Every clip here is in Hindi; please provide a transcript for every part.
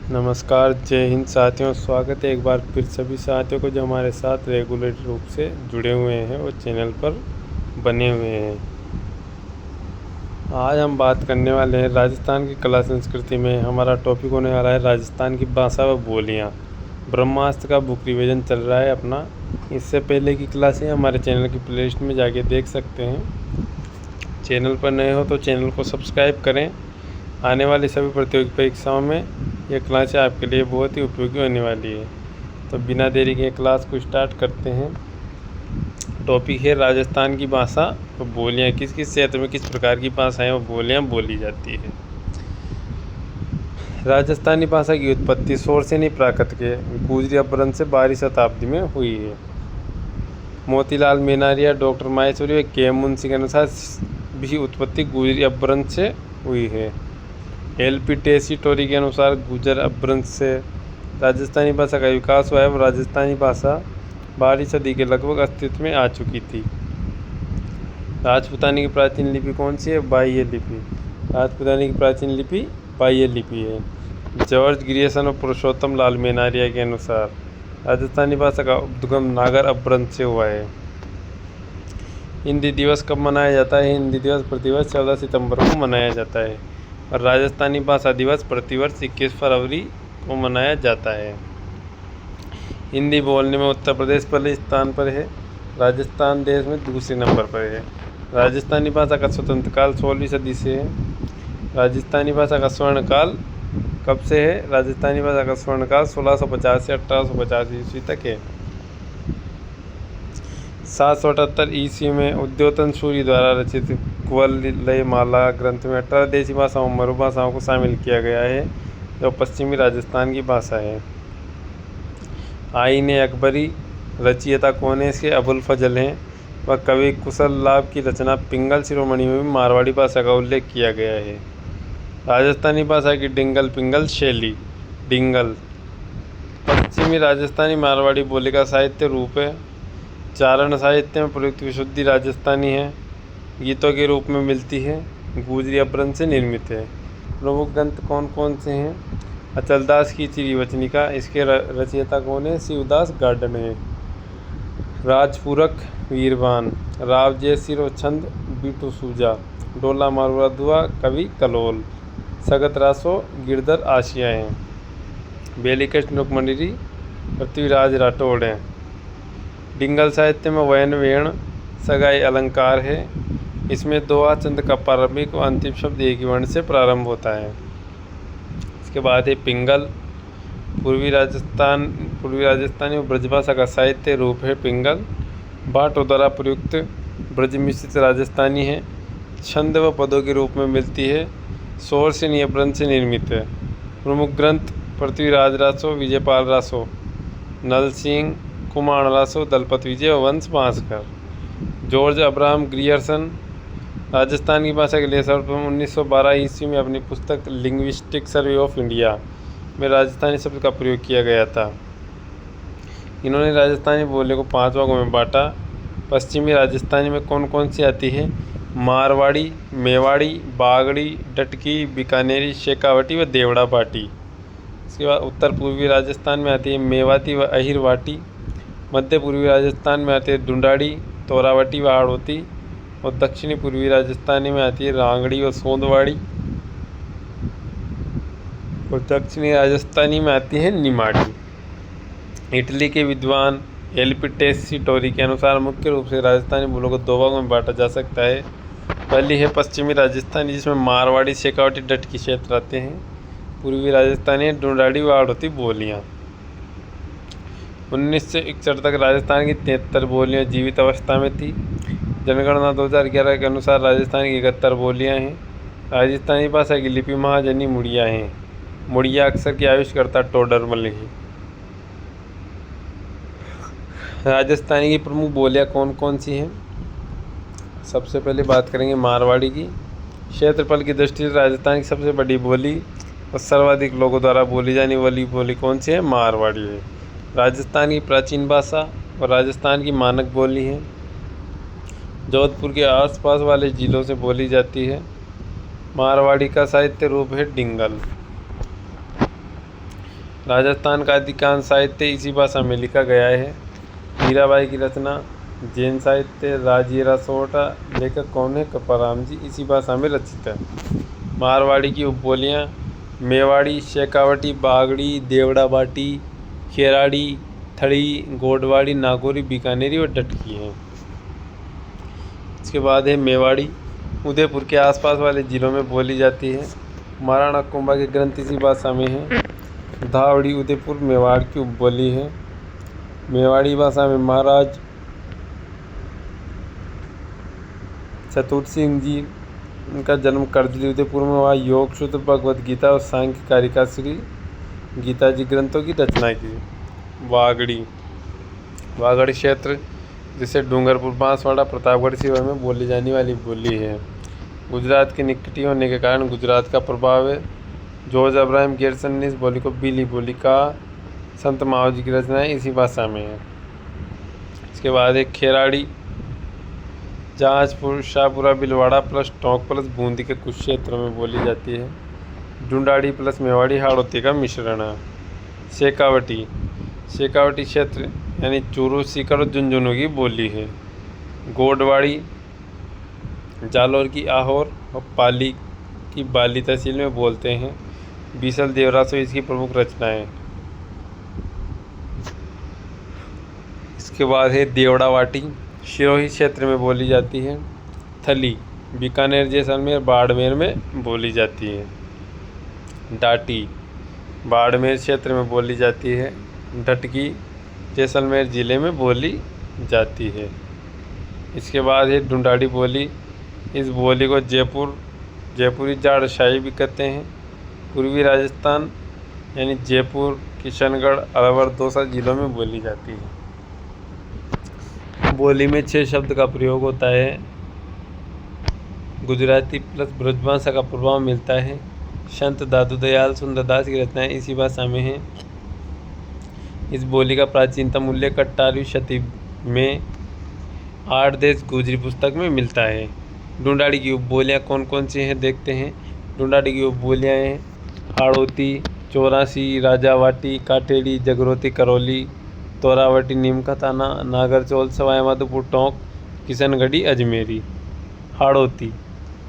नमस्कार, जय हिंद साथियों। स्वागत है एक बार फिर सभी साथियों को जो हमारे साथ रेगुलर रूप से जुड़े हुए हैं और चैनल पर बने हुए हैं। आज हम बात करने वाले हैं राजस्थान की कला संस्कृति में। हमारा टॉपिक होने वाला है राजस्थान की भाषा व बोलियाँ। ब्रह्मास्त्र का बुक रिवीजन चल रहा है अपना। इससे पहले की क्लासें हमारे चैनल की प्लेलिस्ट में जाके देख सकते हैं। चैनल पर नए हो तो चैनल को सब्सक्राइब करें। आने वाली सभी प्रतियोगी परीक्षाओं में ये क्लास आपके लिए बहुत ही उपयोगी होने वाली है। तो बिना देरी के क्लास को स्टार्ट करते हैं। टॉपिक है राजस्थान की भाषा और बोलियाँ। किस किस क्षेत्र में किस प्रकार की भाषाएं और बोलियाँ बोली जाती है। राजस्थानी भाषा की उत्पत्ति शोरसेनी प्राकृत के गुजरी अपभ्रंश से 12वीं शताब्दी में हुई है। मोतीलाल मेनारिया, डॉक्टर माहेश्वरी व के मुंशी के अनुसार भी उत्पत्ति गुजरी अपभ्रंश से हुई है। एल.पी. टेसीटोरी के अनुसार गुजर अपभ्रंश से राजस्थानी भाषा का विकास हुआ है। राजस्थानी भाषा 12वीं सदी के लगभग अस्तित्व में आ चुकी थी। राजपूतानी की प्राचीन लिपि कौन सी है? बाह्य लिपि। राजपूतानी की प्राचीन लिपि बाह्य लिपि है। जॉर्ज ग्रियर्सन और पुरुषोत्तम लाल मेनारिया के अनुसार राजस्थानी भाषा का उद्गम नागर अपभ्रंश से हुआ है। हिंदी दिवस कब मनाया जाता है? हिंदी दिवस प्रतिवर्ष 14 सितंबर को मनाया जाता है और राजस्थानी भाषा दिवस प्रतिवर्ष 21 फरवरी को मनाया जाता है। हिंदी बोलने में उत्तर प्रदेश पहले स्थान पर है। राजस्थान देश में दूसरे नंबर पर है। राजस्थानी भाषा का स्वतंत्र काल 16वीं सदी से है। राजस्थानी भाषा का स्वर्ण काल कब से है? राजस्थानी भाषा का स्वर्ण काल 1650 से 1850 ईस्वी तक है। 778 ईस्वी में उद्योतन सूरी द्वारा रचित कुवलय माला ग्रंथ में 18 देसी भाषाओं मरु भाषाओं को शामिल किया गया है जो पश्चिमी राजस्थान की भाषा है। आईने अकबरी रचयिता कौन है? इसके अबुल फजल हैं। वह कवि कुशल लाभ की रचना पिंगल शिरोमणि में भी मारवाड़ी भाषा का उल्लेख किया गया है। राजस्थानी भाषा की डिंगल पिंगल शैली। डिंगल पश्चिमी राजस्थानी मारवाड़ी बोली का साहित्य रूप है। चारण साहित्य में प्रयुक्त विशुद्धि राजस्थानी है। गीतों के रूप में मिलती है। गुजरी अपभ्रंश से निर्मित है। प्रमुख ग्रंथ कौन कौन से हैं? अचलदास की चिरीवचनिका। इसके रचयिता कौन है? शिवदास गार्डन है। राजपूरक वीरवान। राव जयसिर और छंद बीटू सूजा। डोला मारुआ दुआ कवि कलोल। सगत रासो गिरधर आशिया हैं। बेलीकृष्ण रुक्मणी पृथ्वीराज राठौड़ हैं। डिंगल साहित्य में वयन वेण सगाई अलंकार है। इसमें दोहा चंद का प्रारंभिक और अंतिम शब्द एक ही वर्ण से प्रारंभ होता है। इसके बाद है पिंगल। पूर्वी राजस्थानी और ब्रजभाषा का साहित्य रूप है पिंगल। भाटों द्वारा प्रयुक्त ब्रज मिश्रित राजस्थानी है। छंद व पदों के रूप में मिलती है। शोरसेनी अपभ्रंश से निर्मित है। प्रमुख ग्रंथ पृथ्वीराज रासो, विजयपाल रासो, नल सिंह, कुमार रासो, दलपत विजय और वंश Bhaskar. George Abraham Grierson Rajasthan की भाषा के लिए सर्वप्रथम 1912 ईस्वी में अपनी पुस्तक लिंग्विस्टिक सर्वे ऑफ इंडिया में राजस्थानी शब्द का प्रयोग किया गया था। इन्होंने राजस्थानी बोली को 5 भागों में बांटा। पश्चिमी राजस्थानी में कौन कौन सी आती है? मारवाड़ी, मेवाड़ी, बागड़ी, डटकी, बीकानेरी, शेखावटी व देवड़ा बाटी। इसके बाद उत्तर पूर्वी राजस्थान में आती है मेवाती व अहिरवाटी। मध्य पूर्वी राजस्थान में आती है डुंडाड़ी, तोरावटी व हाड़ौती और दक्षिणी पूर्वी राजस्थानी में आती है रांगड़ी और सोंदवाड़ी और दक्षिणी राजस्थानी में आती है निमाड़ी। इटली के विद्वान एल.पी. टेसीटोरी के अनुसार मुख्य रूप से राजस्थानी बोलों को 2 भागों में बांटा जा सकता है। पहली है पश्चिमी राजस्थानी जिसमें मारवाड़ी, शेखावटी, डटकी क्षेत्र आते हैं। पूर्वी राजस्थानी डुंडाड़ी व हाड़ौती बोलियाँ। 1961 तक राजस्थान की 73 बोलियाँ जीवित अवस्था में थी। जनगणना 2011 के अनुसार राजस्थान की 71 बोलियाँ हैं। राजस्थानी भाषा की लिपि महाजनी मुड़िया हैं। मुड़िया अक्षर की आविष्कर्ता टोडरमल है। राजस्थानी की प्रमुख बोलियाँ कौन कौन सी हैं? सबसे पहले बात करेंगे मारवाड़ी की। क्षेत्रफल की दृष्टि से राजस्थान की सबसे बड़ी बोली और सर्वाधिक लोगों द्वारा बोली जाने वाली बोली कौन सी है? मारवाड़ी है। राजस्थान की प्राचीन भाषा और राजस्थान की मानक बोली है। जोधपुर के आसपास वाले जिलों से बोली जाती है। मारवाड़ी का साहित्य रूप है डिंगल। राजस्थान का अधिकांश साहित्य इसी भाषा में लिखा गया है। मीराबाई की रचना जैन साहित्य राजीरा सोटा लेखक कौन है? कपाराम जी, इसी भाषा में रचित है। मारवाड़ी की उपबोलियाँ मेवाड़ी, शेखावटी, बागड़ी, देवड़ा बाटी, खेराड़ी, थड़ी, गोडवाड़ी, नागौरी, बीकानेरी और डटकी हैं। इसके बाद है मेवाड़ी, उदयपुर के आसपास वाले जिलों में बोली जाती है। महाराणा कुंभा के ग्रंथ इसी भाषा में है। धावड़ी उदयपुर मेवाड़ की उपबोली है। मेवाड़ी भाषा में महाराज चतुर सिंह जी उनका जन्म करदिली उदयपुर में हुआ। योग सूत्र, भगवद गीता और सांख्य कारिका श्री गीता जी ग्रंथों की रचना की। वागड़ी, वागड़ क्षेत्र जिसे डूंगरपुर, बांसवाड़ा, प्रतापगढ़ सिरोही में बोली जाने वाली बोली है। गुजरात के निकटी होने के कारण गुजरात का प्रभाव है। जॉर्ज अब्राहम गेरसन ने इस बोली को बीली बोली कहा। संत मावजी जी की रचनाएं इसी भाषा में है। इसके बाद एक खेराड़ी, जहाजपुर, शाहपुरा, बिलवाड़ा प्लस टोंक प्लस बूंदी के कुछ क्षेत्रों में बोली जाती है। ढूंढाड़ी प्लस मेवाड़ी हाड़ौती का मिश्रण है। शेखावटी, शेखावटी क्षेत्र यानी चूरू, सीकर और झुंझुनू की बोली है। गोडवाड़ी जालौर की आहोर और पाली की बाली तहसील में बोलते हैं। बीसल देवरासो इसकी प्रमुख रचनाएं। इसके बाद है देवड़ावाटी, सिरोही क्षेत्र में बोली जाती है। थली बीकानेर, जैसलमेर, बाड़मेर में बोली जाती है। डाटी बाड़मेर क्षेत्र में बोली जाती है। डटकी जैसलमेर ज़िले में बोली जाती है। इसके बाद है ढूंढाड़ी बोली। इस बोली को जयपुरी जाड़शाही भी कहते हैं। पूर्वी राजस्थान यानी जयपुर, किशनगढ़, अलवर, दौसा जिलों में बोली जाती है। बोली में 6 शब्द का प्रयोग होता है। गुजराती प्लस ब्रजभाषा का प्रभाव मिलता है। संत दादू दयाल सुंदरदास की रचनाएं इसी भाषा में हैं। इस बोली का प्राचीनतम उल्लेख 18वीं शती में 8 देश गुजरी पुस्तक में मिलता है। ढूंढाड़ी की उपबोलियाँ कौन कौन सी हैं देखते हैं। ढूंढाड़ी की उपबोलियाँ हैं हाड़ौती, चौरासी, राजावाटी, काटेड़ी, जगरोती, करौली, तोरावटी, नीमका थाना, नागरचौल, सवाई माधोपुर, टोंक, किशनगढ़ी, अजमेरी। हाड़ौती,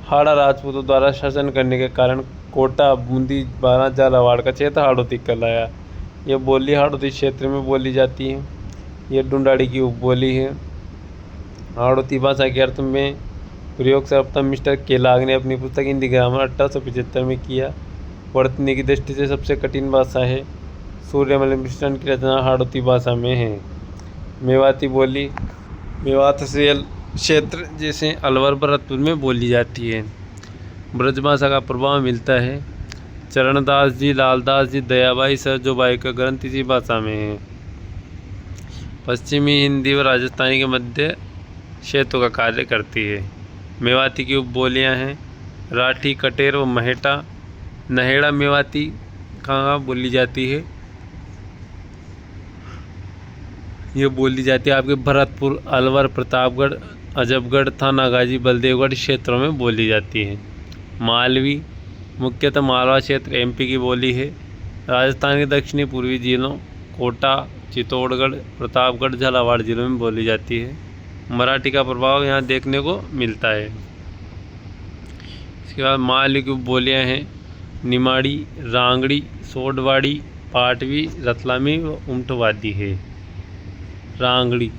हाड़ा राजपूतों द्वारा शासन करने के कारण कोटा, बूंदी, बारा, झालावाड़ का क्षेत्र हाड़ौती कहलाया। यह बोली हाड़ौती क्षेत्र में बोली जाती है। यह ढूंढाड़ी की उपबोली है। हाड़ौती भाषा के अर्थ में प्रयोग सर्वप्रथम मिस्टर केलाग ने अपनी पुस्तक हिंदी ग्रामर 1875 में किया। वर्तनी की दृष्टि से सबसे कठिन भाषा है। सूर्यमल मिश्रण की रचना हाड़ौती भाषा में है। मेवाती बोली मेवात से क्षेत्र जैसे अलवर, भरतपुर में बोली जाती है। ब्रजभाषा का प्रभाव मिलता है। चरणदास जी, लालदास जी, दयाबाई, सरजोबाई का ग्रंथ इसी भाषा में है। पश्चिमी हिंदी और राजस्थानी के मध्य क्षेत्रों का कार्य करती है। मेवाती की उपबोलियाँ हैं राठी, कटेर और महेटा। नहेड़ा मेवाती कहाँ बोली जाती है? ये बोली जाती है आपके भरतपुर, अलवर, प्रतापगढ़, अजबगढ़, थाना गाजी, बलदेवगढ़ क्षेत्रों में बोली जाती है। मालवी मुख्यतः मालवा क्षेत्र एमपी की बोली है। राजस्थान के दक्षिणी पूर्वी जिलों कोटा, चित्तौड़गढ़, प्रतापगढ़, झालावाड़ जिलों में बोली जाती है। मराठी का प्रभाव यहाँ देखने को मिलता है। इसके बाद मालवी की बोलियाँ हैं निमाड़ी, रांगड़ी, सोडवाड़ी, पाटवी, रतलामी व उमटवादी है। रांगड़ी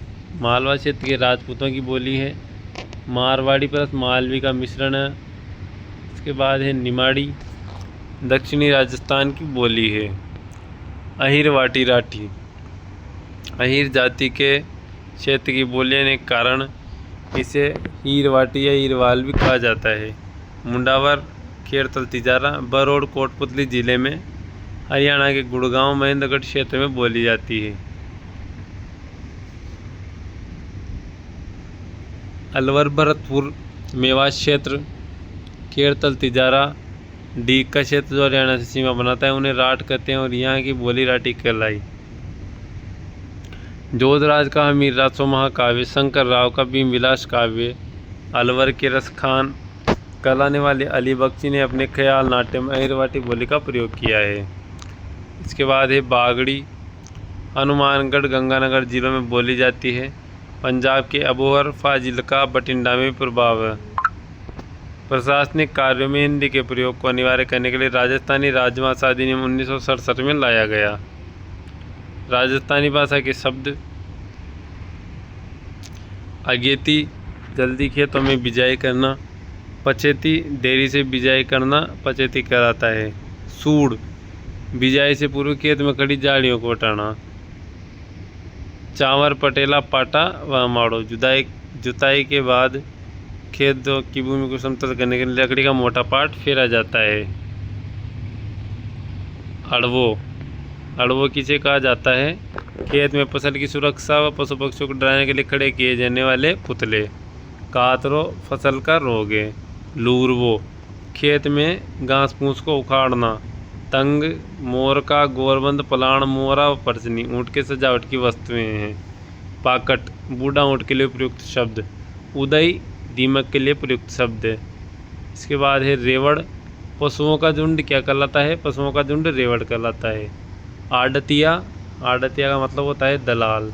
मालवा क्षेत्र के राजपूतों की बोली है। मारवाड़ी प्लस मालवी का मिश्रण है। इसके बाद है निमाड़ी, दक्षिणी राजस्थान की बोली है। अहिरवाटी राठी अहिर जाति के क्षेत्र की बोलियाँ के कारण इसे हीरवाटी या हीरवाल भी कहा जाता है। मुंडावर, खेड़तल, तिजारा, बरोड़, कोटपुतली जिले में हरियाणा के गुड़गांव, महेंद्रगढ़ क्षेत्र में बोली जाती है। अलवर, भरतपुर, मेवात क्षेत्र, खेड़तल, तिजारा, डीग का क्षेत्र जो हरियाणा से सीमा बनाता है उन्हें राठ कहते हैं और यहाँ की बोली राठी कहलाई। जोधराज का हमीर रासो महाकाव्य, शंकर राव का भीम विलास काव्य, अलवर के रसखान कहलाने वाले अली बख्शी ने अपने ख्याल नाट्य में अहिरवाटी बोली का प्रयोग किया है। इसके बाद है बागड़ी, हनुमानगढ़ गंगानगर जिलों में बोली जाती है। पंजाब के अबोहर, फाजिलका, बठिंडा में प्रभाव है। प्रशासनिक कार्यों में हिंदी के प्रयोग को अनिवार्य करने के लिए राजस्थानी राजभाषा अधिनियम 1967 में लाया गया। राजस्थानी भाषा के शब्द अगेती, जल्दी खेतों में बिजाई करना। पचेती, देरी से बिजाई करना पचेती कहलाता है। सूड़, बिजाई से पूर्व खेत में खड़ी झाड़ियों को हटाना। चांवर, पटेला, पाटा व माड़ो, जुताई के बाद खेत की भूमि को समतल करने के लिए लकड़ी का मोटा पाट फेरा जाता है। अड़वो, अड़वो किसे कहा जाता है? खेत में फसल की सुरक्षा व पशु पक्षियों को डराने के लिए खड़े किए जाने वाले पुतले। कातरो, फसल का रोग है। लूरवो, खेत में घास फूस को उखाड़ना। तंग, मोर का गोरबंद, पलाण, मोरा व परचनी ऊँट के सजावट की वस्तुएं हैं। पाकट, बूढ़ा ऊँट के लिए प्रयुक्त शब्द। उदय, दीमक के लिए प्रयुक्त शब्द है। इसके बाद है रेवड़, पशुओं का झुंड क्या कहलाता है? पशुओं का झुंड रेवड़ कहलाता है। आड़तिया, आड़तिया का मतलब होता है दलाल।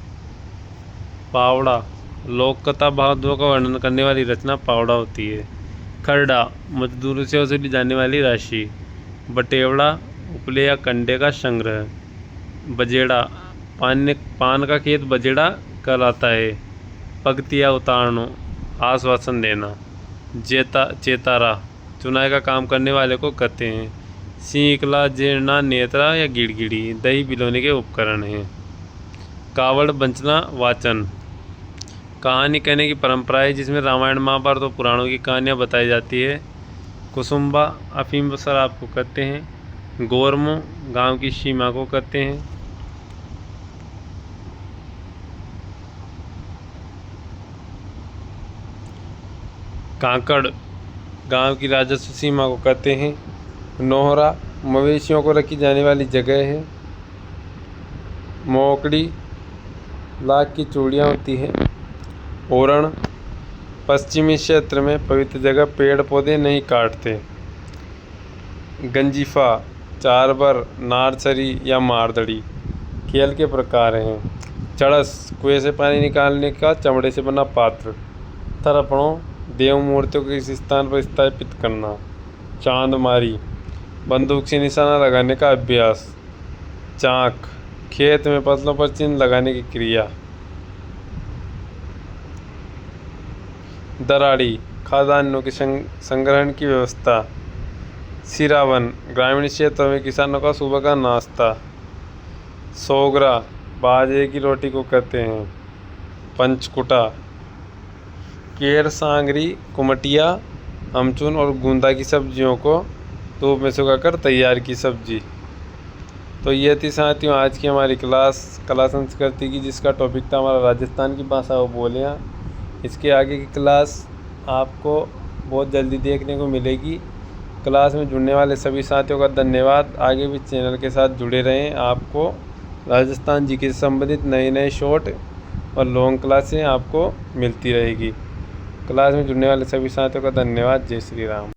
पावड़ा, लोक कथा भावों का वर्णन करने वाली रचना पावड़ा होती है। खरड़ा, मजदूरों से वसूली जाने वाली राशि। बटेवड़ा, उपले या कंडे का संग्रह। बजेड़ा, पान का खेत बजेड़ा कहलाता है। पगतिया उतारना, आश्वासन देना। चेतारा, चुनाई का काम करने वाले को कहते हैं। सींकला, जेरना, नेत्रा या गिड़गिड़ी दही बिलोने के उपकरण हैं। कावड़, बंचना, वाचन, कहानी कहने की परंपरा है जिसमें रामायण, महाभारत और पुराणों की कहानियाँ बताई जाती है। कुसुम्बा, अफीम शराब को कहते हैं। गोरमो, गांव की सीमा को कहते हैं। कांकड़, गांव की राजस्व सीमा को कहते हैं। नोहरा, मवेशियों को रखी जाने वाली जगह है। मोकड़ी, लाख की चूड़ियाँ होती हैं। ओरण, पश्चिमी क्षेत्र में पवित्र जगह, पेड़ पौधे नहीं काटते। गंजीफा, चारबर, नारछरी या मारदड़ी खेल के प्रकार हैं। चड़स, कुएं से पानी निकालने का चमड़े से बना पात्र। थरपड़ों, देव मूर्तियों को किसी स्थान पर स्थापित करना। चांदमारी, बंदूक से निशाना लगाने का अभ्यास। चाक, खेत में फसलों पर चिन्ह लगाने की क्रिया। दराड़ी, खाद्यान्नों के संग्रहण की व्यवस्था। सिरावन, ग्रामीण क्षेत्रों में किसानों का सुबह का नाश्ता। सोगरा, बाजरे की रोटी को कहते हैं। पंचकुटा, केर, सांगरी, कुमटिया, अमचून और गूंदा की सब्जियों को धूप में सुखाकर तैयार की सब्जी। तो ये थी साथियों आज की हमारी क्लास कला संस्कृति की, जिसका टॉपिक था हमारा राजस्थान की भाषा व बोलियाँ। इसके आगे की क्लास आपको बहुत जल्दी देखने को मिलेगी। क्लास में जुड़ने वाले सभी साथियों का धन्यवाद। आगे भी चैनल के साथ जुड़े रहें। आपको राजस्थान जी के संबंधित नए नए शॉर्ट और लॉन्ग क्लासें आपको मिलती रहेगी। क्लास में जुड़ने वाले सभी साथियों का धन्यवाद। जय श्री राम।